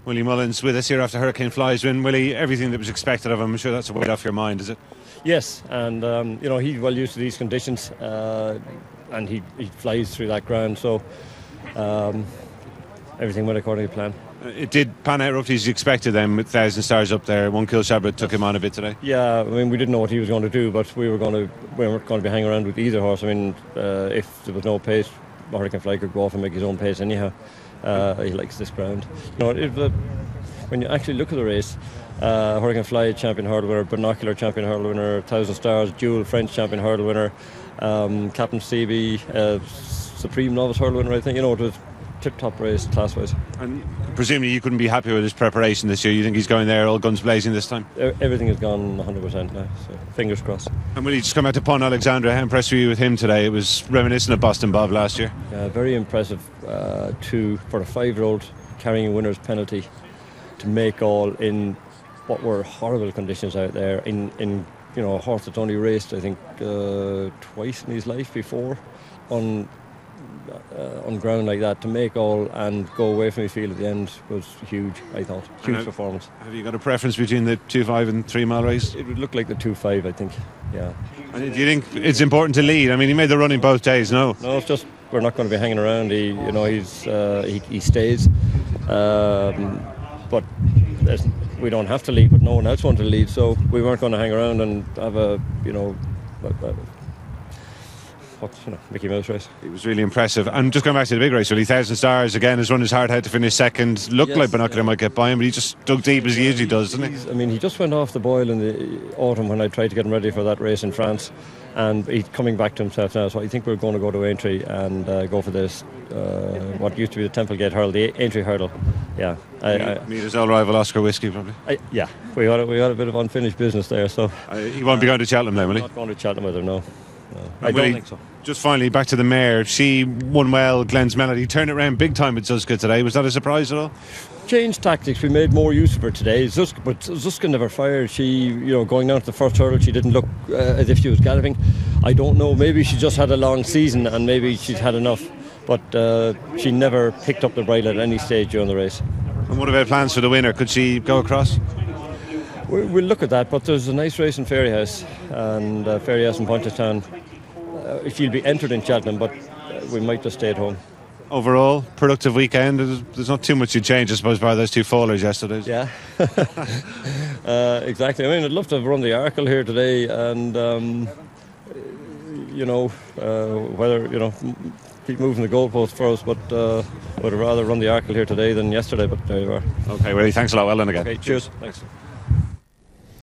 Willie Mullins with us here after Hurricane Fly's win. Willie, everything that was expected of him, I'm sure that's a weight off your mind, is it? Yes, and he's well used to these conditions, and he flies through that ground, so everything went according to plan. It did pan out roughly as you expected then, with 1,000 Stars up there. One kill Shabba took him on a bit today. Yeah, I mean, we didn't know what he was going to do, but we weren't going to be hanging around with either horse. I mean, if there was no pace, Hurricane Fly could go off and make his own pace anyhow. He likes this ground. When you actually look at the race, Hurricane Fly champion hurdle winner, Binocular champion hurdle winner, 1,000 Stars, dual French champion hurdle winner, Captain Stevie, Supreme Novice hurdle winner, I think. It was tip-top race class-wise. And presumably you couldn't be happy with his preparation this year. You think he's going there all guns blazing this time? Everything has gone 100% now, so fingers crossed. And will he just come out to Pont Alexandre? How impressed were you with him today? It was reminiscent of Boston Bob last year. Yeah, very impressive for a 5-year-old carrying a winner's penalty to make all in what were horrible conditions out there in a horse that's only raced I think twice in his life before on ground like that. To make all and go away from his field at the end was huge, I thought. Huge performance. Have you got a preference between the 2.5 and 3 mile race? It would look like the 2.5, I think. Yeah. And do you think it's important to lead? I mean, he made the run in both days, no? No, it's just we're not going to be hanging around. He stays. But we don't have to lead, but no one else wanted to lead, so we weren't going to hang around and have a Mickey Mouse race. It was really impressive. And just going back to the big race, really, 1,000 Stars again has run his heart out to finish second. Looked like Binocular might get by him, but he just dug deep as he usually does, doesn't he? I mean, he just went off the boil in the autumn when I tried to get him ready for that race in France, and he's coming back to himself now. So I think we're going to go to Aintree and go for this what used to be the Temple Gate hurdle, the Aintree hurdle. Yeah, meet his old rival Oscar Whiskey, probably. Yeah, we got a bit of unfinished business there. So he won't be going to Cheltenham then, will he? Not going to Cheltenham with her, no. I don't think so. Just finally, back to the mare. She won well, Glens Melody. Turned it around big time with Zuzka today. Was that a surprise at all? Changed tactics. We made more use of her today. But Zuzka never fired. She, going down to the first hurdle, she didn't look as if she was galloping. I don't know. Maybe she just had a long season and maybe she's had enough. But she never picked up the bridle at any stage during the race. And what about plans for the winner? Could she go across? We'll look at that, but there's a nice race in Fairyhouse and Fairyhouse in Pont Alexandre. She'll be entered in Cheltenham, but we might just stay at home. Overall, productive weekend. There's not too much to change, I suppose, by those two fallers yesterday. Yeah, exactly. I mean, I'd love to have run the Arkle here today, and whether keep moving the goalpost for us, but would have rather run the Arkle here today than yesterday. But there you are. Okay, Willie, thanks a lot. Well done again. Okay, cheers. Thanks.